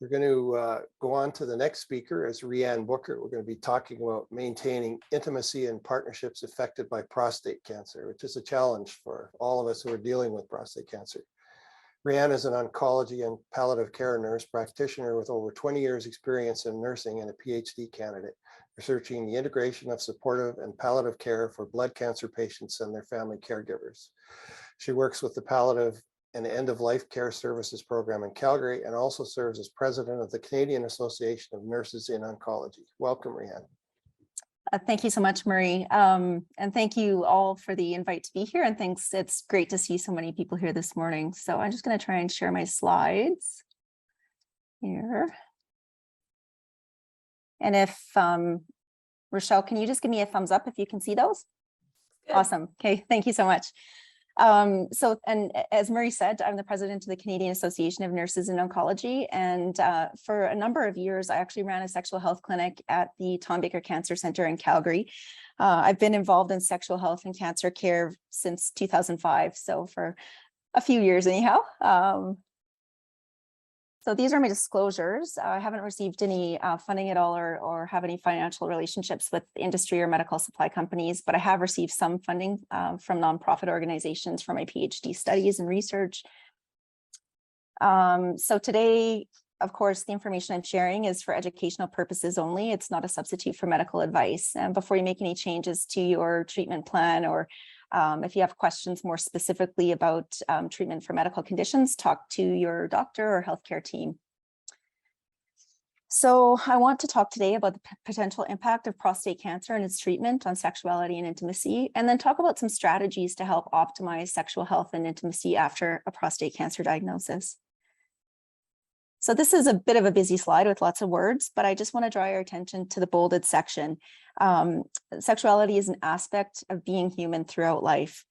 We're going to go on to the next speaker as Reanne Booker. We're going to be talking about maintaining intimacy and partnerships affected by prostate cancer, which is a challenge for all of us who are dealing with prostate cancer. Reanne is an oncology and palliative care nurse practitioner with over 20 years experience in nursing and a PhD candidate, researching the integration of supportive and palliative care for blood cancer patients and their family caregivers. She works with the Palliative and End-of-Life Care Services program in Calgary and also serves as president of the Canadian Association of Nurses in Oncology. Welcome, Reanne. Thank you so much, Murray. And thank you all for the invite to be here. And thanks, it's great to see so many people here this morning. So I'm just going to try and share my slides here. And if, Rochelle, can you just give me a thumbs up if you can see those? Good. Awesome. Okay, thank you so much. And as Murray said, I'm the president of the Canadian Association of Nurses in Oncology. And for a number of years, I actually ran a sexual health clinic at the Tom Baker Cancer Center in Calgary. I've been involved in sexual health and cancer care since 2005. So for a few years anyhow. So these are my disclosures. I haven't received any funding at all or have any financial relationships with industry or medical supply companies, but I have received some funding from nonprofit organizations for my PhD studies and research. So today, of course, the information I'm sharing is for educational purposes only. It's not a substitute for medical advice. And before you make any changes to your treatment plan or if you have questions more specifically about treatment for medical conditions, talk to your doctor or healthcare team. So I want to talk today about the potential impact of prostate cancer and its treatment on sexuality and intimacy, and then talk about some strategies to help optimize sexual health and intimacy after a prostate cancer diagnosis. So this is a bit of a busy slide with lots of words, but I just want to draw your attention to the bolded section. Sexuality is an aspect of being human throughout life.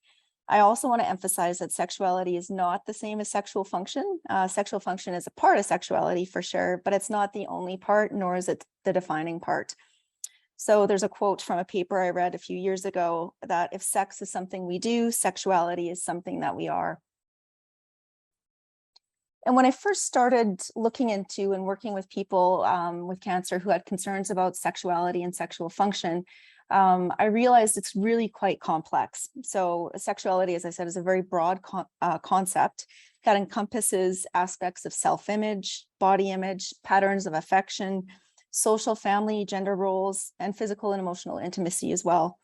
I also want to emphasize that sexuality is not the same as sexual function. Sexual function is a part of sexuality for sure, but it's not the only part, nor is it the defining part. So there's a quote from a paper I read a few years ago that if sex is something we do, sexuality is something that we are. And when I first started looking into and working with people with cancer who had concerns about sexuality and sexual function, I realized it's really quite complex. So sexuality, as I said, is a very broad concept that encompasses aspects of self-image, body image, patterns of affection, social, family, gender roles, and physical and emotional intimacy as well.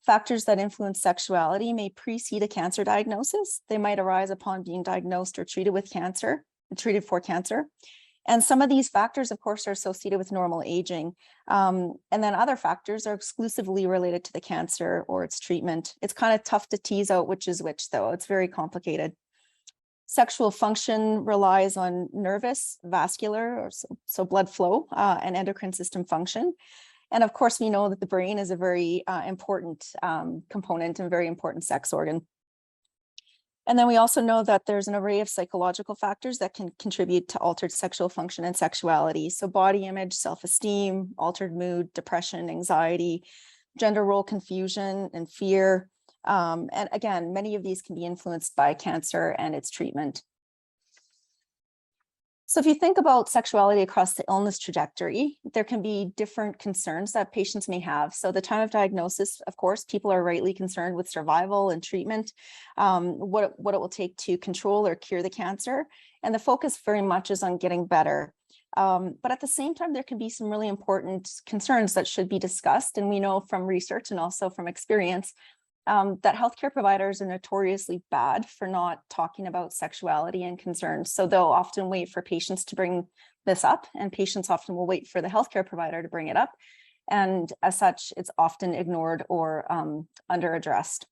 Factors that influence sexuality may precede a cancer diagnosis. They might arise upon being diagnosed or treated for cancer. And some of these factors, of course, are associated with normal aging. And then other factors are exclusively related to the cancer or its treatment. It's kind of tough to tease out which is which, though. It's very complicated. Sexual function relies on nervous, vascular, or so blood flow, and endocrine system function. And of course, we know that the brain is a very important component and very important sex organ. And then we also know that there's an array of psychological factors that can contribute to altered sexual function and sexuality. So body image, self-esteem, altered mood, depression, anxiety, gender role confusion, and fear. And again, many of these can be influenced by cancer and its treatment. So if you think about sexuality across the illness trajectory, there can be different concerns that patients may have. So the time of diagnosis, of course, people are rightly concerned with survival and treatment, what it will take to control or cure the cancer. And the focus very much is on getting better. But at the same time, there can be some really important concerns that should be discussed. And we know from research and also from experience that healthcare providers are notoriously bad for not talking about sexuality and concerns. So they'll often wait for patients to bring this up, and patients often will wait for the healthcare provider to bring it up. And as such, it's often ignored or under-addressed.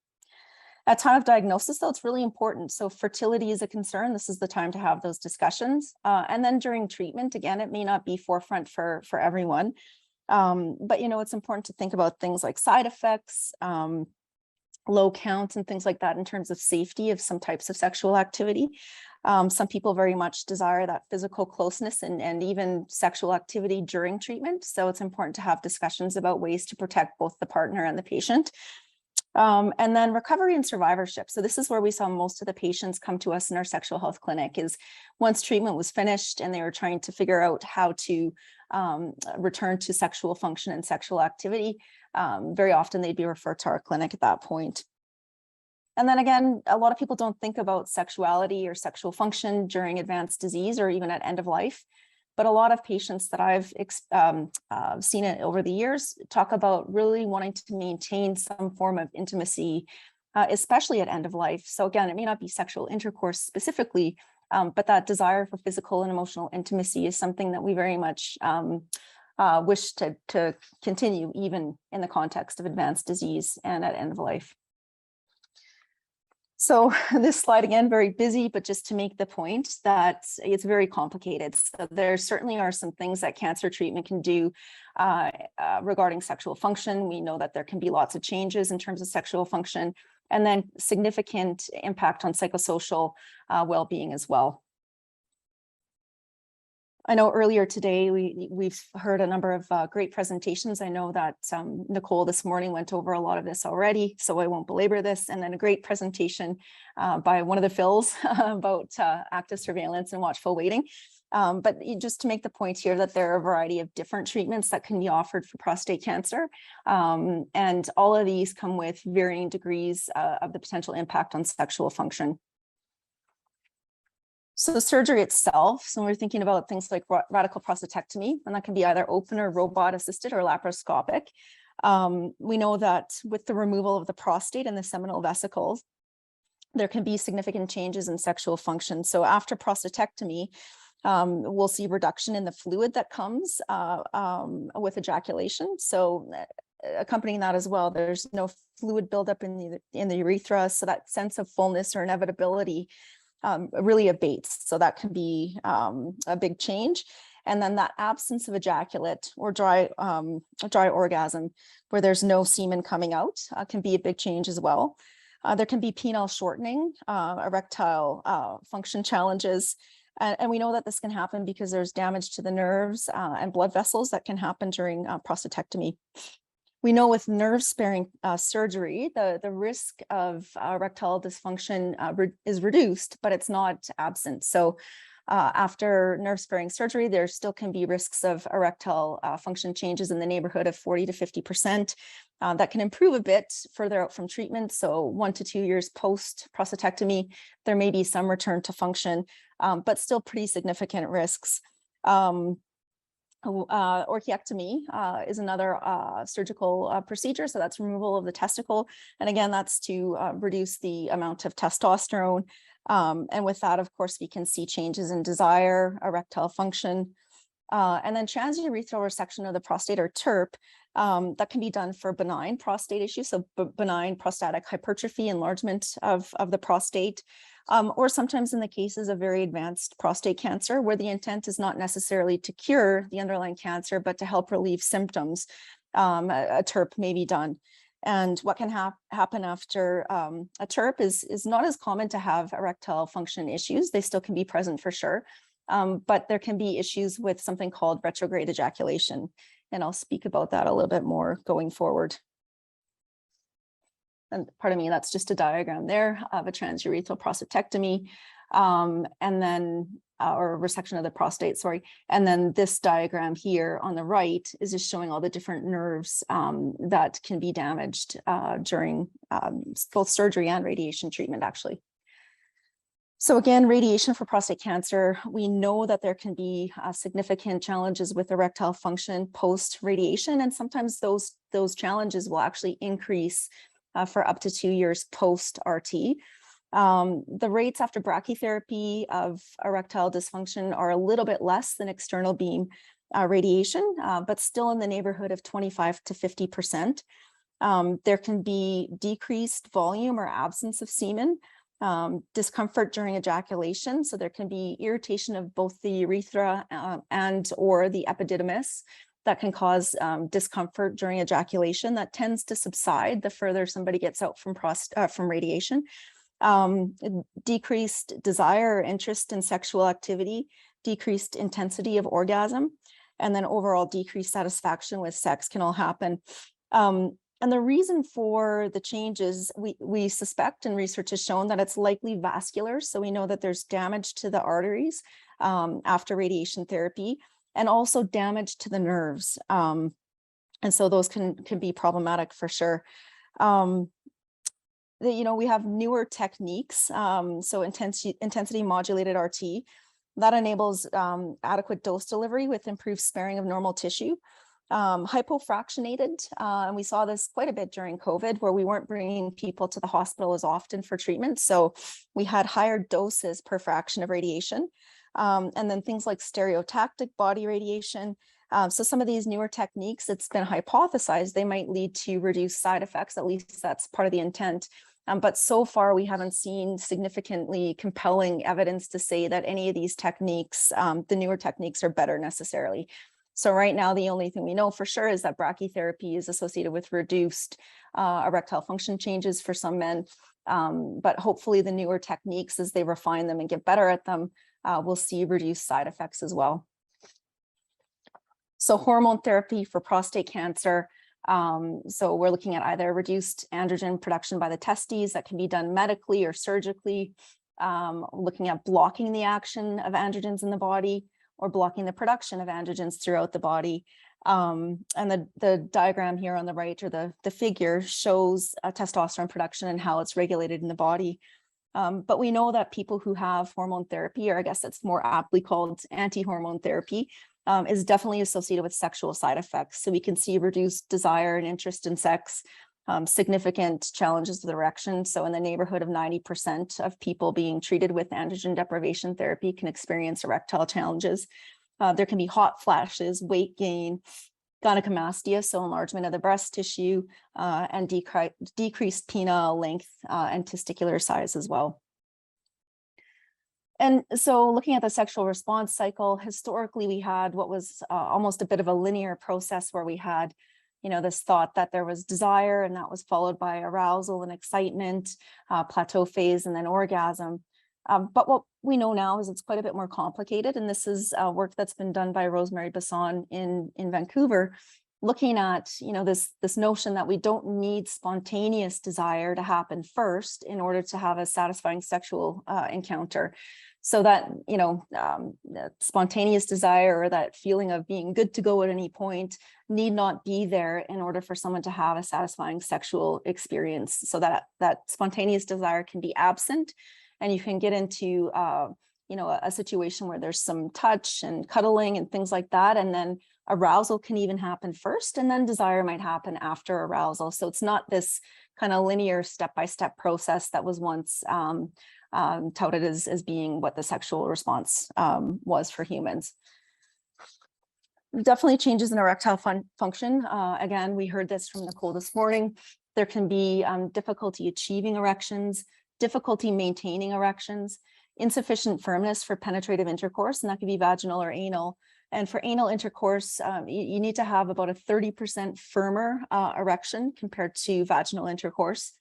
At time of diagnosis, though, it's really important. So fertility is a concern. This is the time to have those discussions. And then during treatment, again, it may not be forefront for everyone. But, it's important to think about things like side effects, low counts and things like that in terms of safety of some types of sexual activity. Some people very much desire that physical closeness and even sexual activity during treatment. So it's important to have discussions about ways to protect both the partner and the patient. And then recovery and survivorship. So this is where we saw most of the patients come to us in our sexual health clinic, is once treatment was finished and they were trying to figure out how to return to sexual function and sexual activity, very often they'd be referred to our clinic at that point. And then again, a lot of people don't think about sexuality or sexual function during advanced disease or even at end of life. But a lot of patients that I've seen it over the years talk about really wanting to maintain some form of intimacy, especially at end of life. So again, it may not be sexual intercourse specifically, but that desire for physical and emotional intimacy is something that we very much wish to continue, even in the context of advanced disease and at end of life. So this slide, again, very busy, but just to make the point that it's very complicated. So there certainly are some things that cancer treatment can do regarding sexual function. We know that there can be lots of changes in terms of sexual function, and then significant impact on psychosocial well-being as well. I know earlier today, we've heard a number of great presentations. I know that Nicole this morning went over a lot of this already, so I won't belabor this. And then a great presentation by one of the Phils about active surveillance and watchful waiting. But just to make the point here that there are a variety of different treatments that can be offered for prostate cancer. And all of these come with varying degrees of the potential impact on sexual function. So the surgery itself, so we're thinking about things like radical prostatectomy, and that can be either open or robot assisted or laparoscopic. We know that with the removal of the prostate and the seminal vesicles, there can be significant changes in sexual function. So after prostatectomy, we'll see reduction in the fluid that comes with ejaculation. So accompanying that as well, there's no fluid buildup in the urethra. So that sense of fullness or inevitability really abates. So that can be a big change. And then that absence of ejaculate or dry orgasm, where there's no semen coming out, can be a big change as well. There can be penile shortening, erectile function challenges. And we know that this can happen because there's damage to the nerves and blood vessels that can happen during prostatectomy. We know with nerve-sparing surgery, the risk of erectile dysfunction is reduced, but it's not absent. So after nerve-sparing surgery, there still can be risks of erectile function changes in the neighborhood of 40 to 50%. That can improve a bit further out from treatment. So 1 to 2 years post prostatectomy, there may be some return to function, but still pretty significant risks. Orchiectomy is another surgical procedure. So that's removal of the testicle. And again, that's to reduce the amount of testosterone. And with that, of course, we can see changes in desire, erectile function, and then transurethral resection of the prostate or TURP. That can be done for benign prostate issues, so benign prostatic hypertrophy, enlargement of the prostate, or sometimes in the cases of very advanced prostate cancer, where the intent is not necessarily to cure the underlying cancer, but to help relieve symptoms. A TURP may be done. And what can happen after a TURP is not as common to have erectile function issues. They still can be present for sure, but there can be issues with something called retrograde ejaculation. And I'll speak about that a little bit more going forward. And pardon me, that's just a diagram there of a transurethral prostatectomy, and then, or resection of the prostate, sorry. And then this diagram here on the right is just showing all the different nerves that can be damaged during both surgery and radiation treatment, actually. So again, radiation for prostate cancer, we know that there can be significant challenges with erectile function post-radiation, and sometimes those challenges will actually increase for up to 2 years post-RT. The rates after brachytherapy of erectile dysfunction are a little bit less than external beam radiation, but still in the neighborhood of 25 to 50%. There can be decreased volume or absence of semen, discomfort during ejaculation. So there can be irritation of both the urethra and or the epididymis that can cause discomfort during ejaculation. That tends to subside the further somebody gets out from radiation. Decreased desire or interest in sexual activity, decreased intensity of orgasm, and then overall decreased satisfaction with sex can all happen. And the reason for the changes, we suspect, and research has shown, that it's likely vascular. So we know that there's damage to the arteries after radiation therapy, and also damage to the nerves. And so those can be problematic for sure. We have newer techniques. So intensity modulated RT that enables adequate dose delivery with improved sparing of normal tissue. Hypofractionated, and we saw this quite a bit during COVID, where we weren't bringing people to the hospital as often for treatment. So we had higher doses per fraction of radiation. And then things like stereotactic body radiation. So some of these newer techniques, it's been hypothesized they might lead to reduced side effects. At least that's part of the intent. But so far, we haven't seen significantly compelling evidence to say that any of these techniques, the newer techniques, are better necessarily. So right now, the only thing we know for sure is that brachytherapy is associated with reduced erectile function changes for some men. But hopefully the newer techniques, as they refine them and get better at them, we'll see reduced side effects as well. So hormone therapy for prostate cancer. So we're looking at either reduced androgen production by the testes that can be done medically or surgically, looking at blocking the action of androgens in the body, or blocking the production of androgens throughout the body. And the diagram here on the right, or the figure, shows testosterone production and how it's regulated in the body. But we know that people who have hormone therapy, or I guess it's more aptly called anti-hormone therapy, is definitely associated with sexual side effects. So we can see reduced desire and interest in sex, significant challenges with erection. So in the neighborhood of 90% of people being treated with androgen deprivation therapy can experience erectile challenges. There can be hot flashes, weight gain, gynecomastia, so enlargement of the breast tissue, and decreased penile length and testicular size as well. And so looking at the sexual response cycle, historically, we had what was almost a bit of a linear process, where we had this thought that there was desire, and that was followed by arousal and excitement, plateau phase, and then orgasm. But what we know now is it's quite a bit more complicated. And this is work that's been done by Rosemary Basson in Vancouver, looking at this notion that we don't need spontaneous desire to happen first in order to have a satisfying sexual encounter. So that, that spontaneous desire, or that feeling of being good to go at any point, need not be there in order for someone to have a satisfying sexual experience. So that spontaneous desire can be absent, and you can get into, a situation where there's some touch and cuddling and things like that. And then arousal can even happen first, and then desire might happen after arousal. So it's not this kind of linear step-by-step process that was once touted as being what the sexual response was for humans. Definitely changes in erectile function. Again, we heard this from Nicole this morning. There can be difficulty achieving erections, difficulty maintaining erections, insufficient firmness for penetrative intercourse, and that could be vaginal or anal. And for anal intercourse, you need to have about a 30% firmer erection compared to vaginal intercourse.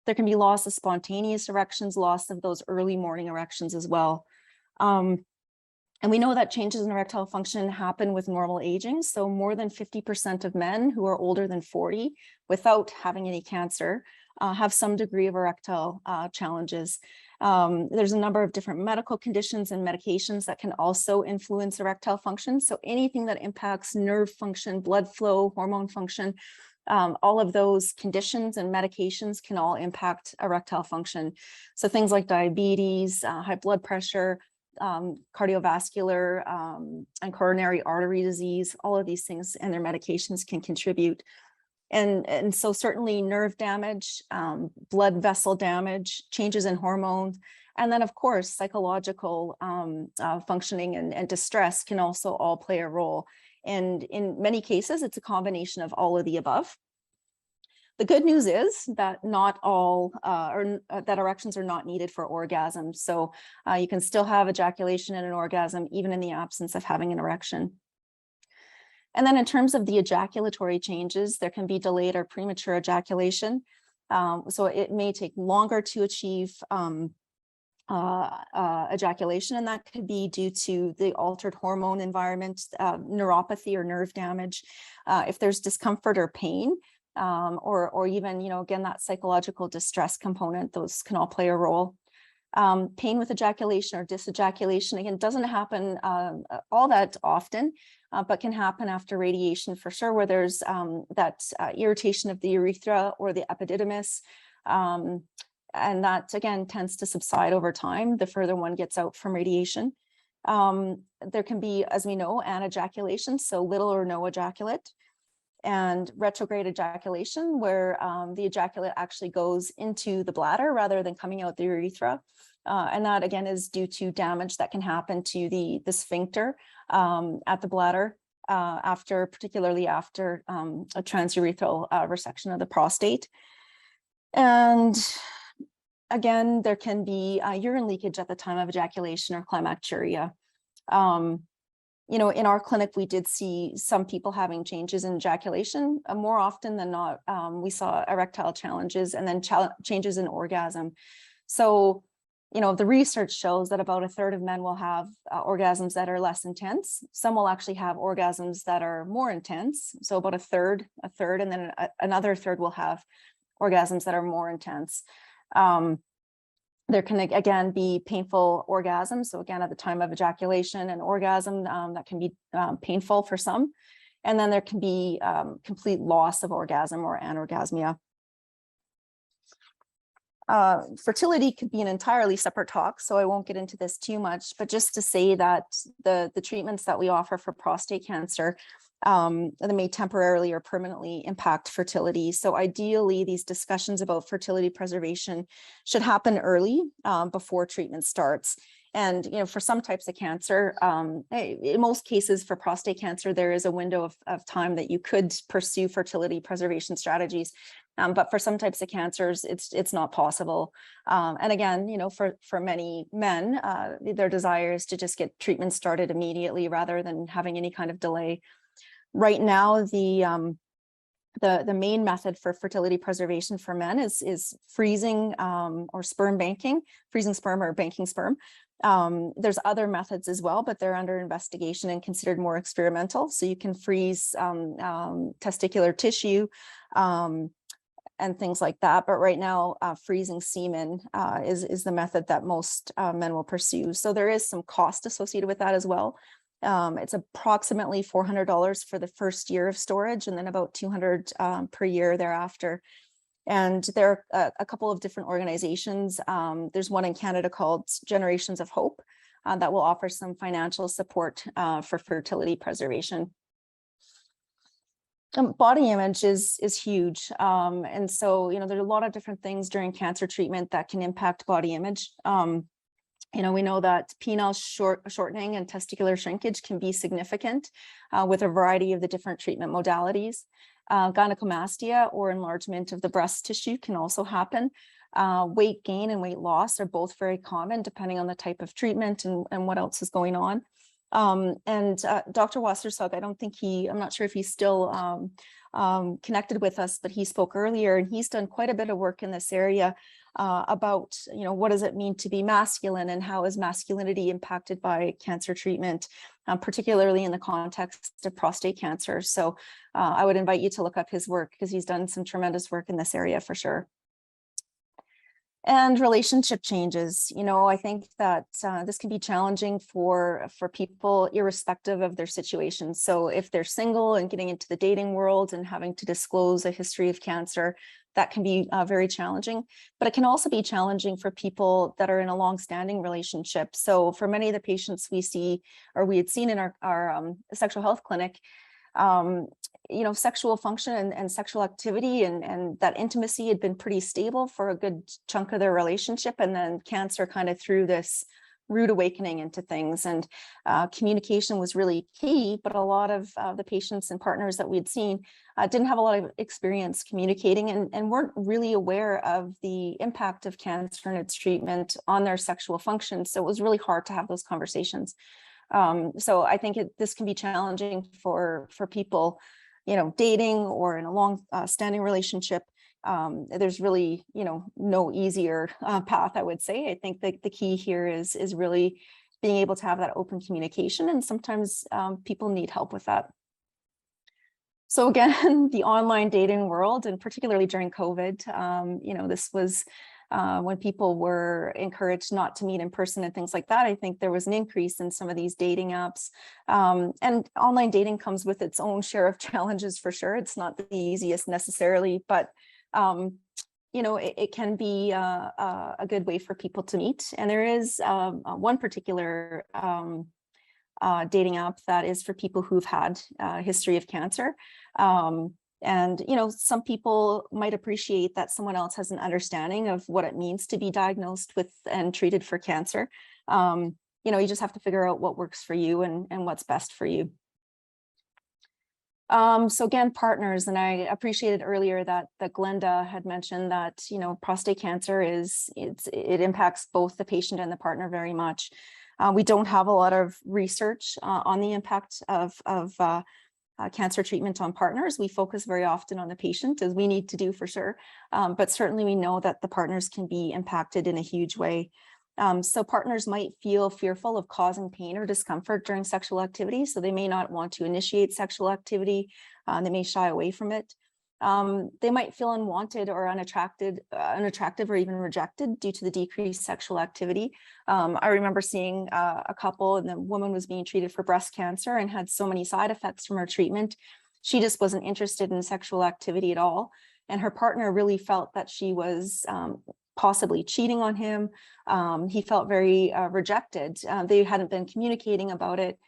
There can be loss of spontaneous erections, loss of those early morning erections as well. And we know that changes in erectile function happen with normal aging. So more than 50% of men who are older than 40 without having any cancer have some degree of erectile challenges. There's a number of different medical conditions and medications that can also influence erectile function. So anything that impacts nerve function, blood flow, hormone function, all of those conditions and medications can all impact erectile function. So things like diabetes, high blood pressure, cardiovascular and coronary artery disease, all of these things and their medications can contribute. And so certainly nerve damage, blood vessel damage, changes in hormones, and then of course, psychological functioning and distress can also all play a role. And in many cases, it's a combination of all of the above. The good news is that not all, that erections are not needed for orgasm. So you can still have ejaculation and an orgasm, even in the absence of having an erection. And then in terms of the ejaculatory changes, there can be delayed or premature ejaculation. So it may take longer to achieve ejaculation, and that could be due to the altered hormone environment, neuropathy or nerve damage. If there's discomfort or pain, or even, again, that psychological distress component, those can all play a role. Pain with ejaculation or dysejaculation, again, doesn't happen all that often, but can happen after radiation for sure, where there's that irritation of the urethra or the epididymis. And that, again, tends to subside over time the further one gets out from radiation. There can be, as we know, anejaculation, so little or no ejaculate, and retrograde ejaculation, where the ejaculate actually goes into the bladder rather than coming out the urethra. And that, again, is due to damage that can happen to the sphincter at the bladder, particularly after a transurethral resection of the prostate. And again, there can be urine leakage at the time of ejaculation or climacturia. In our clinic, we did see some people having changes in ejaculation. More often than not, we saw erectile challenges and then changes in orgasm. So, the research shows that about a third of men will have orgasms that are less intense. Some will actually have orgasms that are more intense. So about a third, and then another third will have orgasms that are more intense. There can, again, be painful orgasms. So again, at the time of ejaculation and orgasm, that can be painful for some. And then there can be complete loss of orgasm or anorgasmia. Fertility could be an entirely separate talk, so I won't get into this too much, but just to say that the treatments that we offer for prostate cancer, they may temporarily or permanently impact fertility. So ideally, these discussions about fertility preservation should happen early before treatment starts. And, for some types of cancer, in most cases for prostate cancer, there is a window of time that you could pursue fertility preservation strategies. But for some types of cancers, it's not possible. And again, for many men, their desire is to just get treatment started immediately rather than having any kind of delay. Right now, the main method for fertility preservation for men is freezing or sperm banking, freezing sperm or banking sperm. There's other methods as well, but they're under investigation and considered more experimental. So you can freeze testicular tissue and things like that. But right now, freezing semen is the method that most men will pursue. So there is some cost associated with that as well. It's approximately $400 for the first year of storage, and then about $200 per year thereafter. And there are a couple of different organizations. There's one in Canada called Generations of Hope that will offer some financial support for fertility preservation. Body image is huge. And so, there's a lot of different things during cancer treatment that can impact body image. We know that penile shortening and testicular shrinkage can be significant with a variety of the different treatment modalities. Gynecomastia or enlargement of the breast tissue can also happen. Weight gain and weight loss are both very common depending on the type of treatment and what else is going on. And Dr. Wassersug, I'm not sure if he's still connected with us, but he spoke earlier, and he's done quite a bit of work in this area about, what does it mean to be masculine and how is masculinity impacted by cancer treatment, particularly in the context of prostate cancer. So I would invite you to look up his work because he's done some tremendous work in this area for sure. And relationship changes. I think that this can be challenging for people irrespective of their situation. So if they're single and getting into the dating world and having to disclose a history of cancer, that can be very challenging. But it can also be challenging for people that are in a long-standing relationship. So for many of the patients we see, or we had seen in our sexual health clinic, sexual function and sexual activity and that intimacy had been pretty stable for a good chunk of their relationship. And then cancer kind of threw this rude awakening into things, and communication was really key. But a lot of the patients and partners that we'd seen didn't have a lot of experience communicating and weren't really aware of the impact of cancer and its treatment on their sexual function. So it was really hard to have those conversations. So I think this can be challenging for people, dating or in a long standing relationship. There's really, no easier path, I would say. I think that the key here is really being able to have that open communication. And sometimes people need help with that. So again, the online dating world, and particularly during COVID, this was when people were encouraged not to meet in person and things like that. I think there was an increase in some of these dating apps. And online dating comes with its own share of challenges for sure. It's not the easiest necessarily, but it can be a good way for people to meet. And there is one particular dating app that is for people who've had a history of cancer. And some people might appreciate that someone else has an understanding of what it means to be diagnosed with and treated for cancer. You just have to figure out what works for you and what's best for you. So again, partners, and I appreciated earlier that Glenda had mentioned that, prostate cancer it impacts both the patient and the partner very much. We don't have a lot of research on the impact of cancer treatment on partners. We focus very often on the patient, as we need to do for sure. But certainly we know that the partners can be impacted in a huge way. So partners might feel fearful of causing pain or discomfort during sexual activity. So they may not want to initiate sexual activity. They may shy away from it. They might feel unwanted or unattractive or even rejected due to the decreased sexual activity. I remember seeing a couple, and the woman was being treated for breast cancer and had so many side effects from her treatment. She just wasn't interested in sexual activity at all. And her partner really felt that she was possibly cheating on him. He felt very rejected. They hadn't been communicating about it.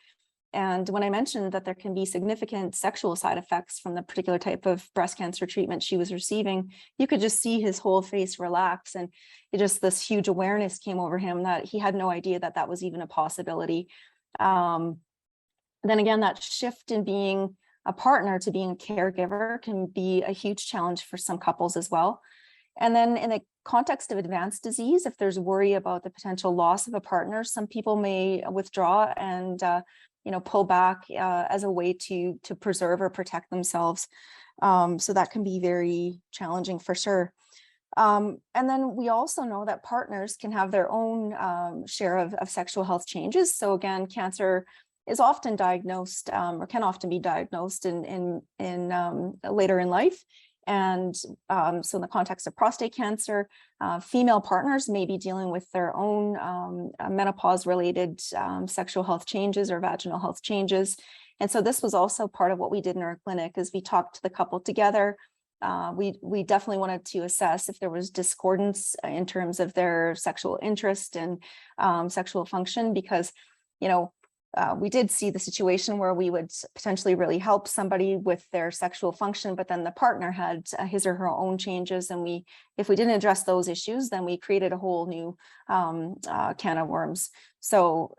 And when I mentioned that there can be significant sexual side effects from the particular type of breast cancer treatment she was receiving, you could just see his whole face relax. And this huge awareness came over him that he had no idea that that was even a possibility. Then again, that shift in being a partner to being a caregiver can be a huge challenge for some couples as well. And then in the context of advanced disease, if there's worry about the potential loss of a partner, some people may withdraw and pull back as a way to preserve or protect themselves. So that can be very challenging for sure. And then we also know that partners can have their own share of sexual health changes. So again, cancer is often diagnosed or can often be diagnosed in later in life. And so in the context of prostate cancer, female partners may be dealing with their own menopause-related sexual health changes or vaginal health changes. And so this was also part of what we did in our clinic, is we talked to the couple together. We definitely wanted to assess if there was discordance in terms of their sexual interest and sexual function, because, we did see the situation where we would potentially really help somebody with their sexual function, but then the partner had his or her own changes. And if we didn't address those issues, then we created a whole new can of worms. So,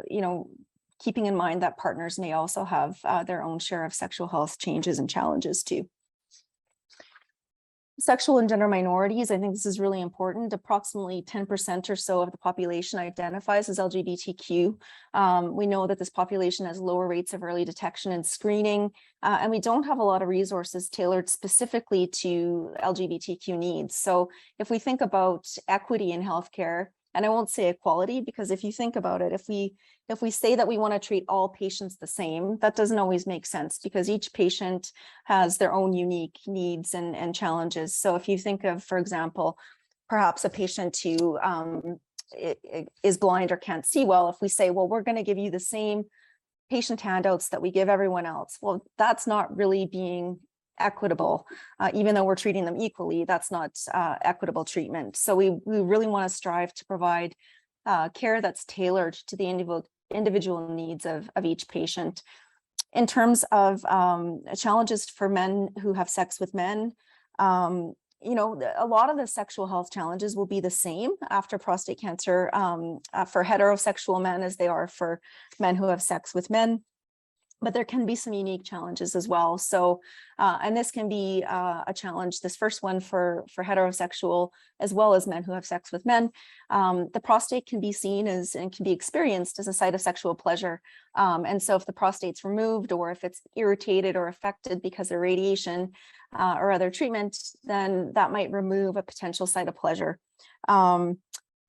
keeping in mind that partners may also have their own share of sexual health changes and challenges too. Sexual and gender minorities, I think this is really important. Approximately 10% or so of the population identifies as LGBTQ. We know that this population has lower rates of early detection and screening, and we don't have a lot of resources tailored specifically to LGBTQ needs. So if we think about equity in healthcare, and I won't say equality, because if you think about it, if we say that we want to treat all patients the same, that doesn't always make sense, because each patient has their own unique needs and challenges. So if you think of, for example, perhaps a patient who is blind or can't see well, if we say, well, we're going to give you the same patient handouts that we give everyone else, well, that's not really being equitable. Even though we're treating them equally, that's not equitable treatment. So we really want to strive to provide care that's tailored to the individual needs of each patient. In terms of challenges for men who have sex with men, a lot of the sexual health challenges will be the same after prostate cancer for heterosexual men as they are for men who have sex with men. But there can be some unique challenges as well. So, and this can be a challenge, this first one for heterosexual as well as men who have sex with men. The prostate can be seen as and can be experienced as a site of sexual pleasure. And so if the prostate's removed, or if it's irritated or affected because of radiation or other treatment, then that might remove a potential site of pleasure. The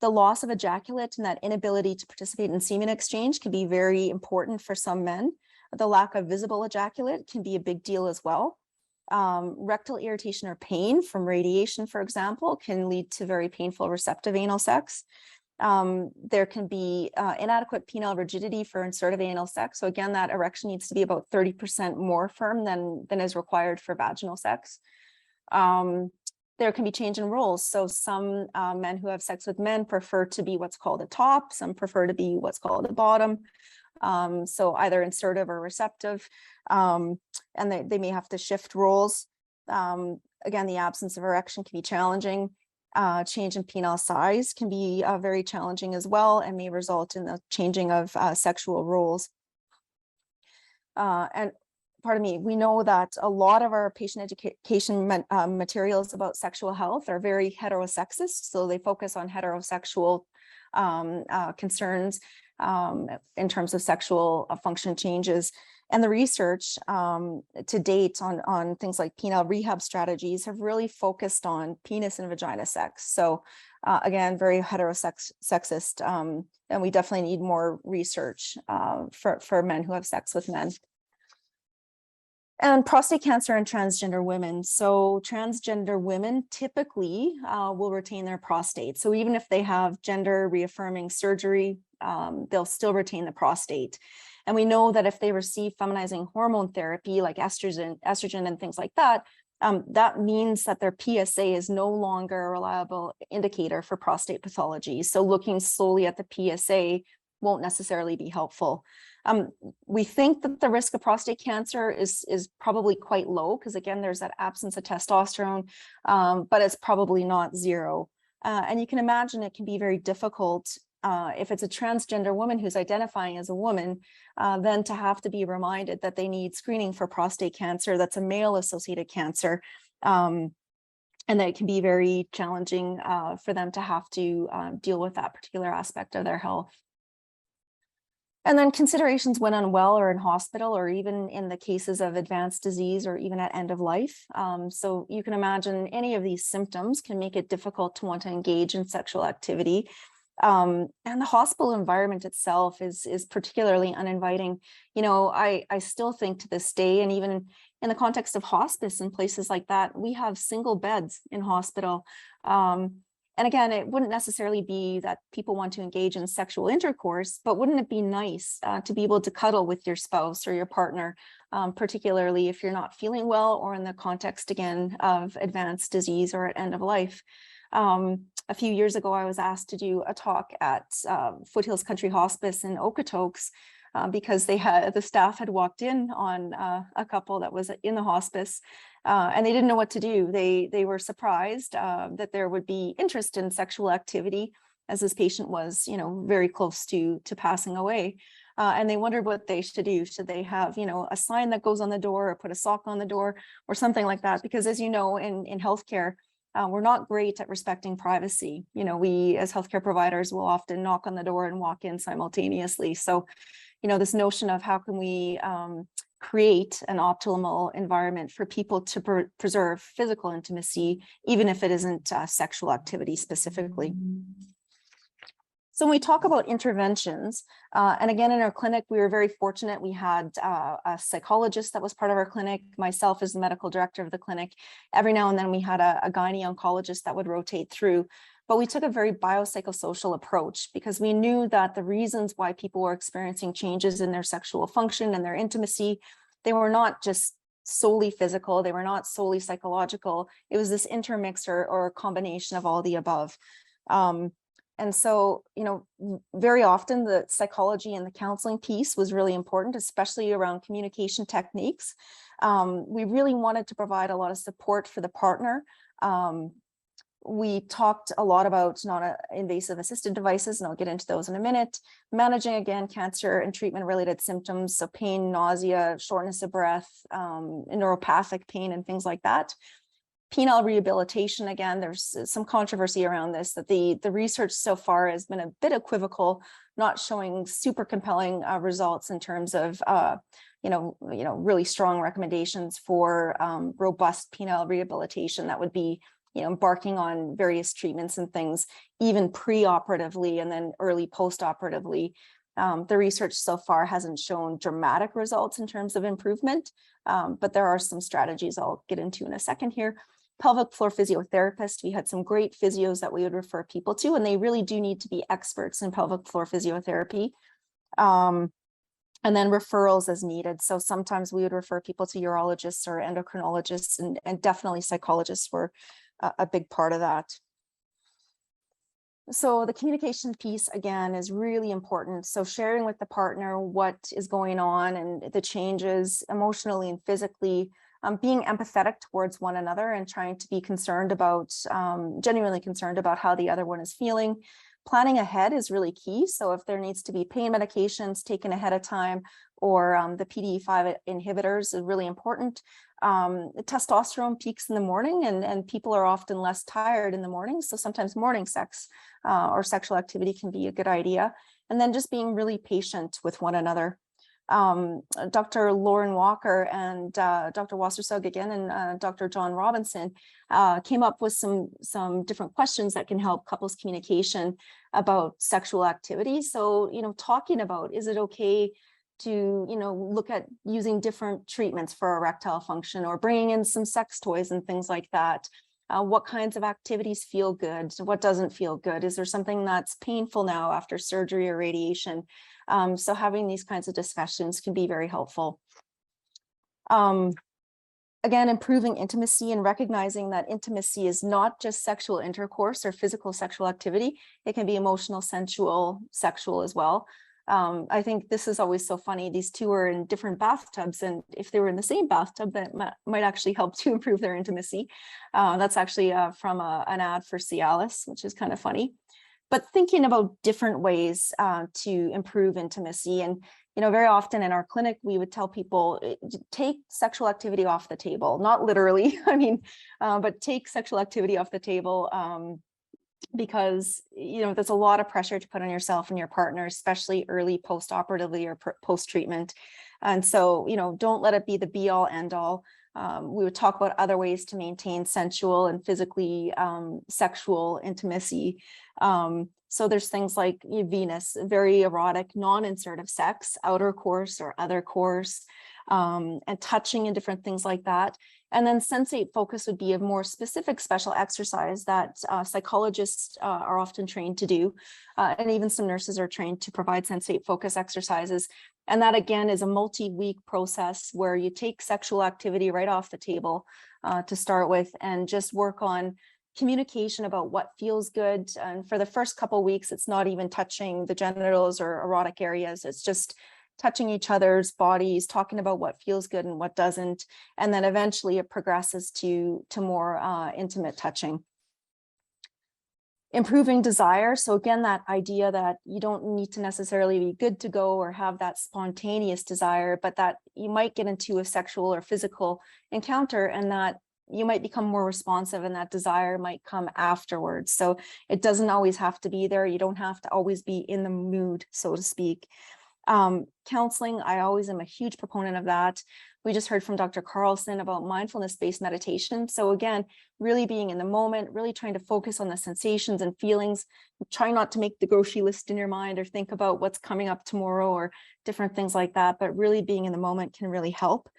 loss of ejaculate and that inability to participate in semen exchange can be very important for some men. The lack of visible ejaculate can be a big deal as well. Rectal irritation or pain from radiation, for example, can lead to very painful receptive anal sex. There can be inadequate penile rigidity for insertive anal sex. So again, that erection needs to be about 30% more firm than is required for vaginal sex. There can be change in roles. So some men who have sex with men prefer to be what's called a top, some prefer to be what's called a bottom. So either insertive or receptive, and they may have to shift roles. Again, the absence of erection can be challenging. Change in penile size can be very challenging as well and may result in the changing of sexual roles. And pardon me, we know that a lot of our patient education materials about sexual health are very heterosexist. So they focus on heterosexual concerns in terms of sexual function changes. And the research to date on things like penile rehab strategies have really focused on penis and vagina sex. So again, very heterosexist, and we definitely need more research for men who have sex with men. And prostate cancer in transgender women. So transgender women typically will retain their prostate. So even if they have gender reaffirming surgery, they'll still retain the prostate. And we know that if they receive feminizing hormone therapy like estrogen and things like that, that means that their PSA is no longer a reliable indicator for prostate pathology. So looking solely at the PSA won't necessarily be helpful. We think that the risk of prostate cancer is probably quite low because again, there's that absence of testosterone, but it's probably not zero. And you can imagine it can be very difficult if it's a transgender woman who's identifying as a woman, then to have to be reminded that they need screening for prostate cancer that's a male-associated cancer. And that it can be very challenging for them to have to deal with that particular aspect of their health. And then considerations when unwell or in hospital, or even in the cases of advanced disease or even at end of life. So you can imagine any of these symptoms can make it difficult to want to engage in sexual activity. And the hospital environment itself is particularly uninviting. You know, I still think to this day, and even in the context of hospice and places like that, we have single beds in hospital. And again, it wouldn't necessarily be that people want to engage in sexual intercourse, but wouldn't it be nice to be able to cuddle with your spouse or your partner, particularly if you're not feeling well or in the context, again, of advanced disease or at end of life. A few years ago, I was asked to do a talk at Foothills Country Hospice in Okotoks because the staff had walked in on a couple that was in the hospice and they didn't know what to do. They were surprised that there would be interest in sexual activity as this patient was, you know, very close to passing away. And they wondered what they should do. Should they have, you know, a sign that goes on the door or put a sock on the door or something like that? Because as you know, in healthcare, we're not great at respecting privacy. You know, we as healthcare providers will often knock on the door and walk in simultaneously. So, you know, this notion of how can we create an optimal environment for people to preserve physical intimacy, even if it isn't sexual activity specifically. So when we talk about interventions, and again, in our clinic, we were very fortunate. We had a psychologist that was part of our clinic, myself as the medical director of the clinic. Every now and then we had a gynae oncologist that would rotate through, but we took a very biopsychosocial approach because we knew that the reasons why people were experiencing changes in their sexual function and their intimacy, they were not just solely physical, they were not solely psychological. It was this intermix or a combination of all the above. And so, you know, very often the psychology and the counseling piece was really important, especially around communication techniques. We really wanted to provide a lot of support for the partner. We talked a lot about non-invasive assisted devices, and I'll get into those in a minute. Managing, again, cancer and treatment-related symptoms, so pain, nausea, shortness of breath, neuropathic pain, and things like that. Penile rehabilitation, again, there's some controversy around this, that the research so far has been a bit equivocal, not showing super compelling results in terms of, really strong recommendations for robust penile rehabilitation that would be, embarking on various treatments and things, even pre-operatively and then early post-operatively. The research so far hasn't shown dramatic results in terms of improvement, but there are some strategies I'll get into in a second here. Pelvic floor physiotherapist, we had some great physios that we would refer people to, and they really do need to be experts in pelvic floor physiotherapy. And then referrals as needed. So sometimes we would refer people to urologists or endocrinologists, and definitely psychologists were a big part of that. So the communication piece, again, is really important. So sharing with the partner what is going on and the changes emotionally and physically, being empathetic towards one another and trying to be concerned about, genuinely concerned about how the other one is feeling. Planning ahead is really key. So if there needs to be pain medications taken ahead of time, or the PDE5 inhibitors is really important. Testosterone peaks in the morning, and people are often less tired in the morning. So sometimes morning sex or sexual activity can be a good idea. And then just being really patient with one another. Dr. Lauren Walker and Dr. Wassersug again and Dr. John Robinson came up with some different questions that can help couples communication about sexual activity. So, talking about, is it okay to, look at using different treatments for erectile function, or bringing in some sex toys and things like that? What kinds of activities feel good? What doesn't feel good? Is there something that's painful now after surgery or radiation? So having these kinds of discussions can be very helpful. Again, improving intimacy and recognizing that intimacy is not just sexual intercourse or physical sexual activity. It can be emotional, sensual, sexual as well. I think this is always so funny. These two are in different bathtubs, and if they were in the same bathtub, that might actually help to improve their intimacy. That's actually from an ad for Cialis, which is kind of funny. But thinking about different ways to improve intimacy. And, very often in our clinic, we would tell people, take sexual activity off the table, not literally, but take sexual activity off the table. Because, there's a lot of pressure to put on yourself and your partner, especially early post-operatively or post-treatment. And so, don't let it be the be all end all. We would talk about other ways to maintain sensual and physically sexual intimacy. So there's things like Venus, very erotic, non-insertive sex, outer course or other course, and touching and different things like that. And then sensate focus would be a more specific special exercise that psychologists are often trained to do. And even some nurses are trained to provide sensate focus exercises. And that, again, is a multi-week process where you take sexual activity right off the table to start with, and just work on communication about what feels good. And for the first couple of weeks, it's not even touching the genitals or erotic areas. It's just touching each other's bodies, talking about what feels good and what doesn't. And then eventually it progresses to more intimate touching. Improving desire. So again, that idea that you don't need to necessarily be good to go or have that spontaneous desire, but that you might get into a sexual or physical encounter, and that you might become more responsive, and that desire might come afterwards. So it doesn't always have to be there. You don't have to always be in the mood, so to speak. Counseling, I always am a huge proponent of that. We just heard from Dr. Carlson about mindfulness-based meditation. So again, really being in the moment, really trying to focus on the sensations and feelings. Try not to make the grocery list in your mind or think about what's coming up tomorrow or different things like that, but really being in the moment can really help.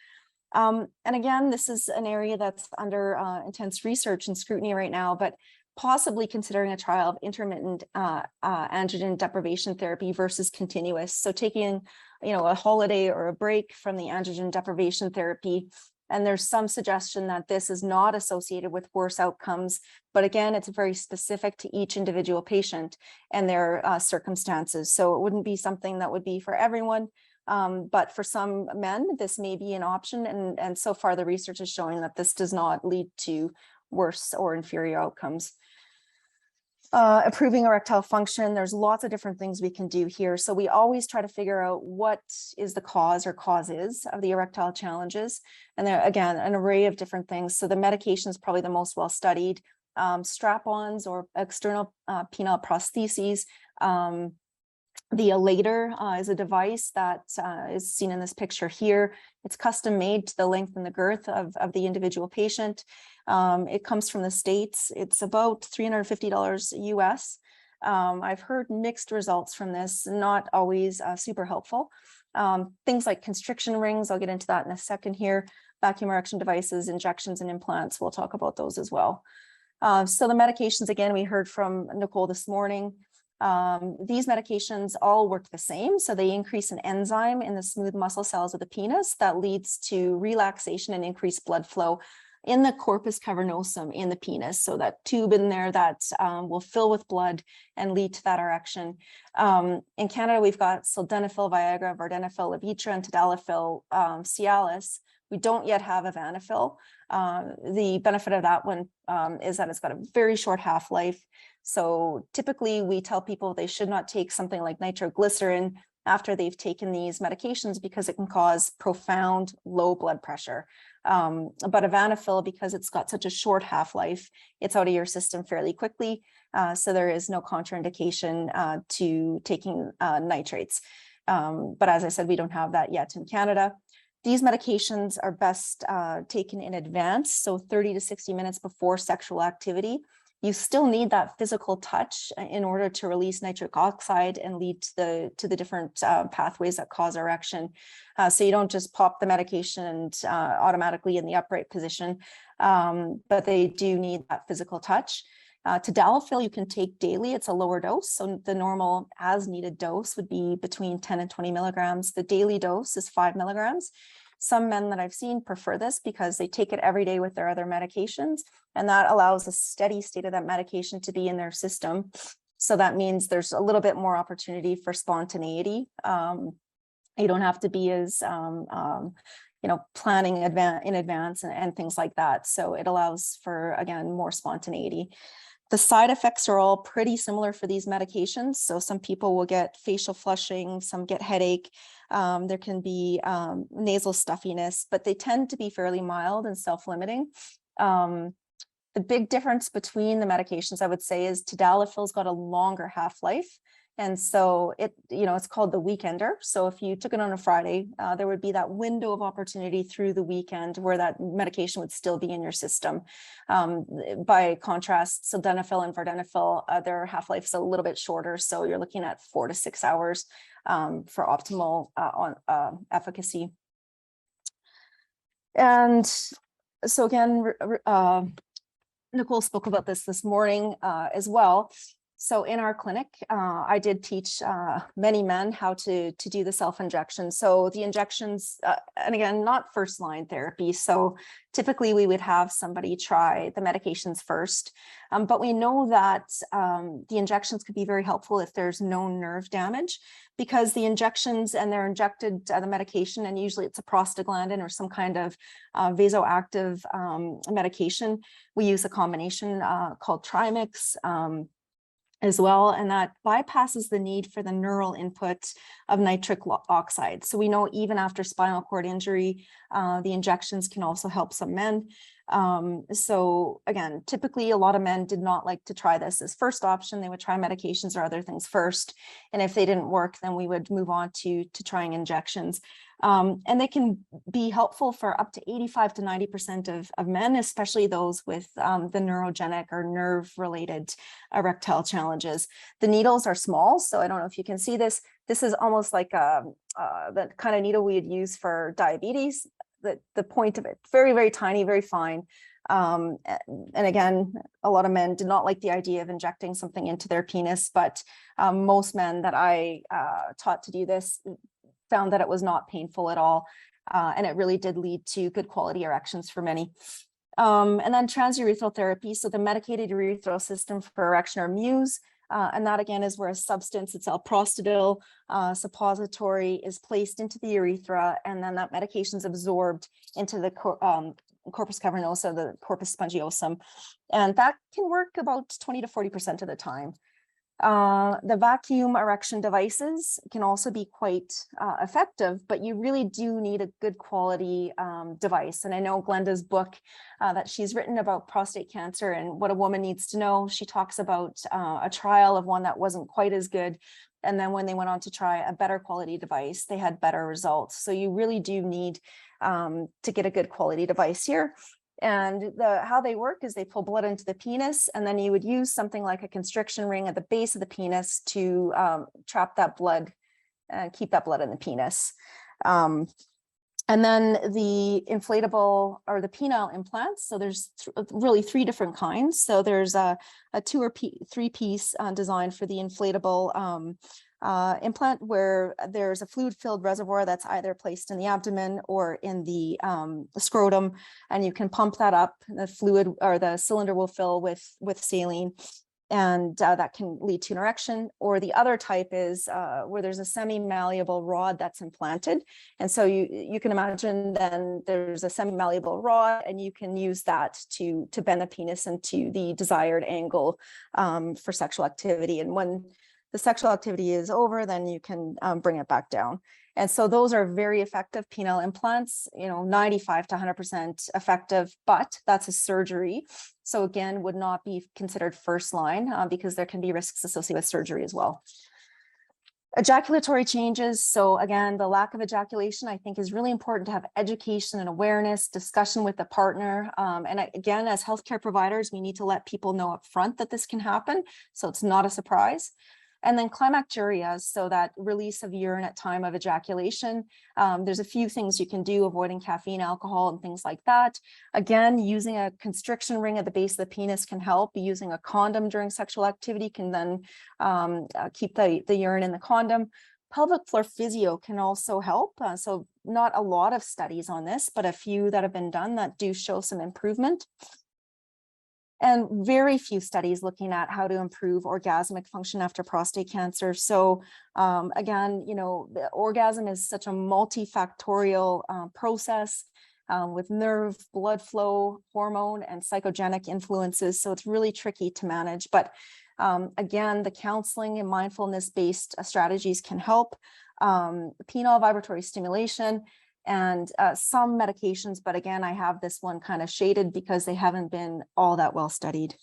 And again, this is an area that's under intense research and scrutiny right now, but possibly considering a trial of intermittent androgen deprivation therapy versus continuous. So taking, a holiday or a break from the androgen deprivation therapy. And there's some suggestion that this is not associated with worse outcomes. But again, it's very specific to each individual patient and their circumstances. So it wouldn't be something that would be for everyone. But for some men, this may be an option. And so far, the research is showing that this does not lead to worse or inferior outcomes. Improving erectile function, there's lots of different things we can do here. So we always try to figure out what is the cause or causes of the erectile challenges. And there, again, an array of different things. So the medication is probably the most well-studied. Strap-ons or external penile prostheses. The elator is a device that is seen in this picture here. It's custom made to the length and the girth of the individual patient. It comes from the States. It's about $350 US. I've heard mixed results from this, not always super helpful. Things like constriction rings, I'll get into that in a second here, vacuum erection devices, injections and implants, we'll talk about those as well. So the medications, again, we heard from Nicole this morning. These medications all work the same. So they increase an enzyme in the smooth muscle cells of the penis that leads to relaxation and increased blood flow in the corpus cavernosum in the penis. So that tube in there that will fill with blood and lead to that erection. In Canada, we've got sildenafil, Viagra, vardenafil, Levitra, and tadalafil, Cialis. We don't yet have Avanafil. The benefit of that one is that it's got a very short half-life. So typically we tell people they should not take something like nitroglycerin after they've taken these medications because it can cause profound low blood pressure. But Avanafil, because it's got such a short half-life, it's out of your system fairly quickly. So there is no contraindication to taking nitrates. But as I said, we don't have that yet in Canada. These medications are best taken in advance, so 30 to 60 minutes before sexual activity. You still need that physical touch in order to release nitric oxide and lead to the different pathways that cause erection. So you don't just pop the medication and automatically in the upright position, but they do need that physical touch. Tadalafil you can take daily. It's a lower dose. So the normal as needed dose would be between 10 and 20 milligrams. The daily dose is 5 milligrams. Some men that I've seen prefer this because they take it every day with their other medications, and that allows a steady state of that medication to be in their system. So that means there's a little bit more opportunity for spontaneity. You don't have to be as planning in advance and things like that. So it allows for, again, more spontaneity. The side effects are all pretty similar for these medications. So some people will get facial flushing, some get headache. There can be nasal stuffiness, but they tend to be fairly mild and self-limiting. The big difference between the medications, I would say, is tadalafil's got a longer half-life. And so it's called the weekender. So if you took it on a Friday, there would be that window of opportunity through the weekend where that medication would still be in your system. By contrast, sildenafil and vardenafil, their half-life is a little bit shorter. So you're looking at 4 to 6 hours for optimal efficacy. And so again, Nicole spoke about this morning as well. So in our clinic, I did teach many men how to do the self-injection. So the injections, and again, not first line therapy. So typically we would have somebody try the medications first, but we know that the injections could be very helpful if there's no nerve damage, because the injections, and they're injected the medication, and usually it's a prostaglandin or some kind of vasoactive medication. We use a combination called Trimix as well, and that bypasses the need for the neural input of nitric oxide. So we know even after spinal cord injury, the injections can also help some men. So again, typically a lot of men did not like to try this as first option. They would try medications or other things first. And if they didn't work, then we would move on to trying injections. And they can be helpful for up to 85 to 90% of men, especially those with the neurogenic or nerve-related erectile challenges. The needles are small, so I don't know if you can see this. This is almost like the kind of needle we would use for diabetes. The point of it, very, very tiny, very fine. And again, a lot of men did not like the idea of injecting something into their penis, but most men that I taught to do this found that it was not painful at all. And it really did lead to good quality erections for many. And then transurethral therapy. So the medicated urethral system for erection, or MUSE. And that again is where a substance, it's alprostadil suppository, is placed into the urethra, and then that medication is absorbed into the corpus cavernosa, the corpus spongiosum. And that can work about 20 to 40% of the time. The vacuum erection devices can also be quite effective, but you really do need a good quality device. And I know Glenda's book that she's written about prostate cancer and what a woman needs to know, she talks about a trial of one that wasn't quite as good. And then when they went on to try a better quality device, they had better results. So you really do need to get a good quality device here. And how they work is they pull blood into the penis, and then you would use something like a constriction ring at the base of the penis to trap that blood, keep that blood in the penis. And then the inflatable or the penile implants. So there's really 3 different kinds. So there's a 2 or 3 piece design for the inflatable implant, where there's a fluid-filled reservoir that's either placed in the abdomen or in the scrotum, and you can pump that up. The fluid or the cylinder will fill with saline, and that can lead to an erection. Or the other type is where there's a semi-malleable rod that's implanted. And so you can imagine then there's a semi-malleable rod, and you can use that to bend the penis into the desired angle for sexual activity. And when the sexual activity is over, then you can bring it back down. And so those are very effective penile implants, 95 to 100% effective, but that's a surgery. So again, would not be considered first line because there can be risks associated with surgery as well. Ejaculatory changes. So again, the lack of ejaculation, I think, is really important to have education and awareness, discussion with the partner. And again, as healthcare providers, we need to let people know up front that this can happen, so it's not a surprise. And then climacturia, so that release of urine at time of ejaculation. There's a few things you can do, avoiding caffeine, alcohol, and things like that. Again, using a constriction ring at the base of the penis can help. Using a condom during sexual activity can then keep the urine in the condom. Pelvic floor physio can also help. So not a lot of studies on this, but a few that have been done that do show some improvement. And very few studies looking at how to improve orgasmic function after prostate cancer. So again, the orgasm is such a multifactorial process with nerve, blood flow, hormone, and psychogenic influences. So it's really tricky to manage. But again, the counseling and mindfulness-based strategies can help. Penile vibratory stimulation, and some medications, but again, I have this one kind of shaded because they haven't been all that well studied.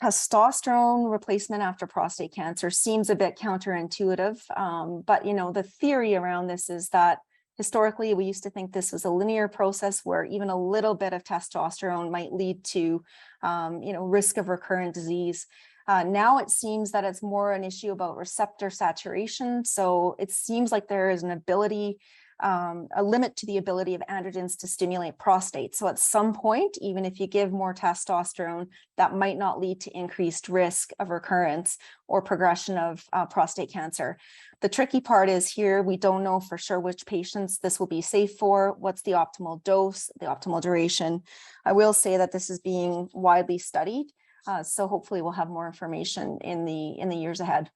Testosterone replacement after prostate cancer seems a bit counterintuitive, but the theory around this is that historically we used to think this was a linear process where even a little bit of testosterone might lead to risk of recurrent disease. Now it seems that it's more an issue about receptor saturation. So it seems like there is an ability, a limit to the ability of androgens to stimulate prostate. So at some point, even if you give more testosterone, that might not lead to increased risk of recurrence or progression of prostate cancer. The tricky part is here, we don't know for sure which patients this will be safe for, what's the optimal dose, the optimal duration. I will say that this is being widely studied. So hopefully we'll have more information in the years ahead.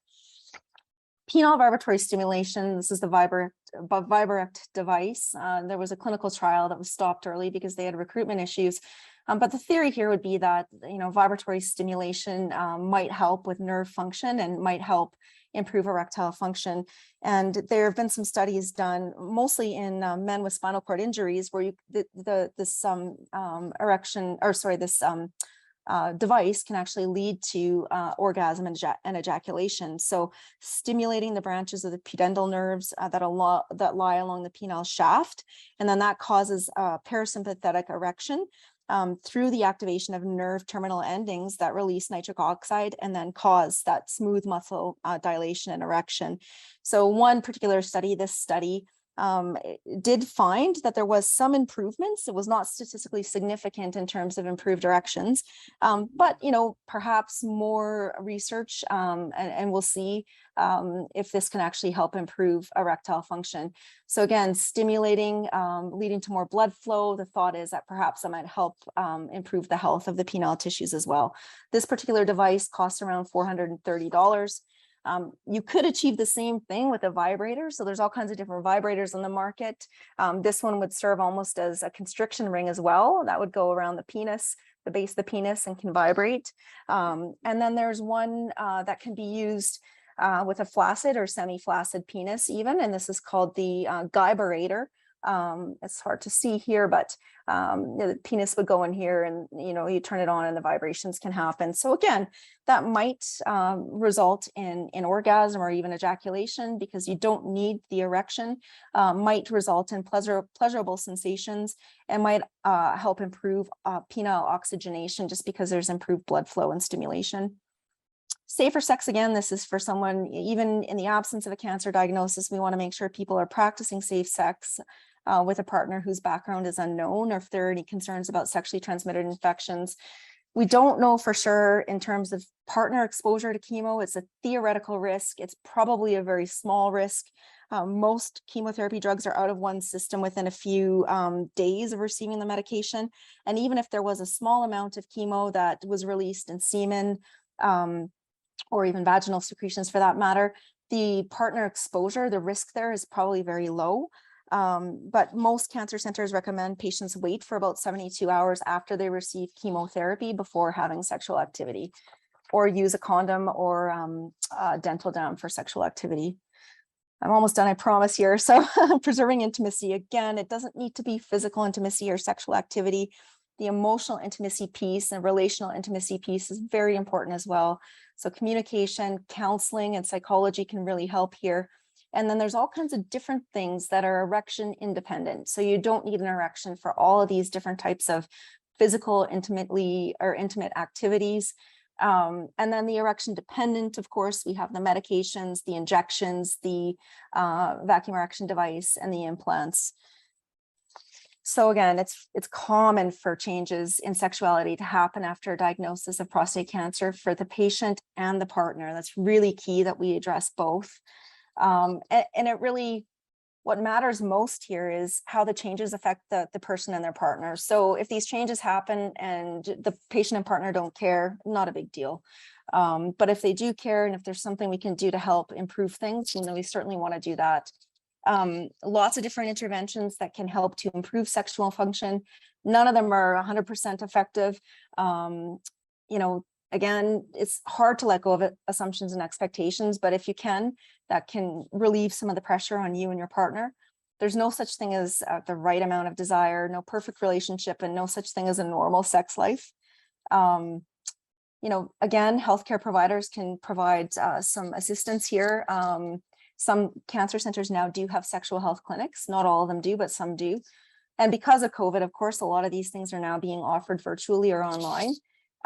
Penile vibratory stimulation. This is the Vibratory device. There was a clinical trial that was stopped early because they had recruitment issues. But the theory here would be that vibratory stimulation might help with nerve function and might help improve erectile function. And there have been some studies done mostly in men with spinal cord injuries where this device can actually lead to orgasm and ejaculation. So stimulating the branches of the pudendal nerves that lie along the penile shaft, and then that causes parasympathetic erection through the activation of nerve terminal endings that release nitric oxide and then cause that smooth muscle dilation and erection. So one particular study, this study, did find that there was some improvements. It was not statistically significant in terms of improved erections, but perhaps more research, and we'll see if this can actually help improve erectile function. So again, stimulating, leading to more blood flow. The thought is that perhaps that might help improve the health of the penile tissues as well. This particular device costs around $430. You could achieve the same thing with a vibrator. So there's all kinds of different vibrators on the market. This one would serve almost as a constriction ring as well. That would go around the penis, the base of the penis, and can vibrate. And then there's one that can be used with a flaccid or semi-flaccid penis even, and this is called the Vibrator. It's hard to see here, but the penis would go in here and, you turn it on and the vibrations can happen. So again, that might result in orgasm or even ejaculation because you don't need the erection, might result in pleasurable sensations and might help improve penile oxygenation just because there's improved blood flow and stimulation. Safer sex, again, this is for someone, even in the absence of a cancer diagnosis, we want to make sure people are practicing safe sex with a partner whose background is unknown, or if there are any concerns about sexually transmitted infections. We don't know for sure in terms of partner exposure to chemo. It's a theoretical risk. It's probably a very small risk. Most chemotherapy drugs are out of one's system within a few days of receiving the medication. And even if there was a small amount of chemo that was released in semen, or even vaginal secretions for that matter, the partner exposure, the risk there is probably very low. But most cancer centers recommend patients wait for about 72 hours after they receive chemotherapy before having sexual activity, or use a condom or dental dam for sexual activity. I'm almost done, I promise here. So preserving intimacy, again, it doesn't need to be physical intimacy or sexual activity. The emotional intimacy piece and relational intimacy piece is very important as well. So communication, counseling, and psychology can really help here. And then there's all kinds of different things that are erection independent. So you don't need an erection for all of these different types of physical, intimate activities. And then the erection dependent, of course, we have the medications, the injections, the vacuum erection device, and the implants. So again, it's common for changes in sexuality to happen after a diagnosis of prostate cancer for the patient and the partner. That's really key that we address both. And it really, what matters most here is how the changes affect the person and their partner. So if these changes happen and the patient and partner don't care, not a big deal. But if they do care, and if there's something we can do to help improve things, we certainly want to do that. Lots of different interventions that can help to improve sexual function. None of them are 100% effective. Again, it's hard to let go of assumptions and expectations, but if you can, that can relieve some of the pressure on you and your partner. There's no such thing as the right amount of desire, no perfect relationship, and no such thing as a normal sex life. Again, healthcare providers can provide some assistance here. Some cancer centers now do have sexual health clinics. Not all of them do, but some do. And because of COVID, of course, a lot of these things are now being offered virtually or online.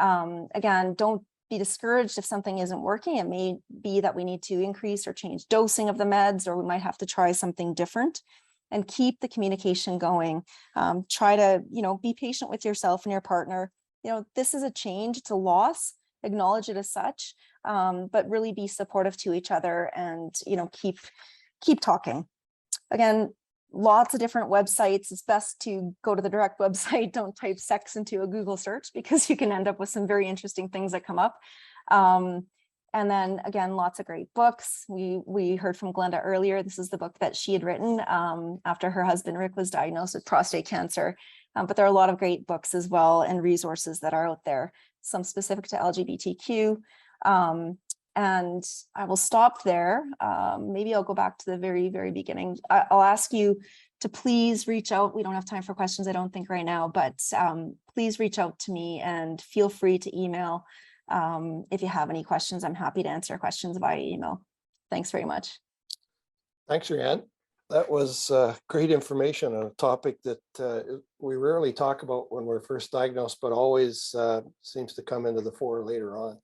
Again, don't be discouraged if something isn't working. It may be that we need to increase or change dosing of the meds, or we might have to try something different, and keep the communication going. Try to, be patient with yourself and your partner. This is a change, it's a loss, acknowledge it as such, but really be supportive to each other and, keep talking. Again, lots of different websites. It's best to go to the direct website. Don't type sex into a Google search because you can end up with some very interesting things that come up. And then again, lots of great books. We heard from Glenda earlier. This is the book that she had written after her husband Rick was diagnosed with prostate cancer. But there are a lot of great books as well and resources that are out there, some specific to LGBTQ. And I will stop there. Maybe I'll go back to the very, very beginning. I'll ask you to please reach out. We don't have time for questions, I don't think right now, but please reach out to me and feel free to email. If you have any questions, I'm happy to answer questions via email. Thanks very much. Thanks, Reanne. That was great information on a topic that we rarely talk about when we're first diagnosed, but always seems to come into the fore later on.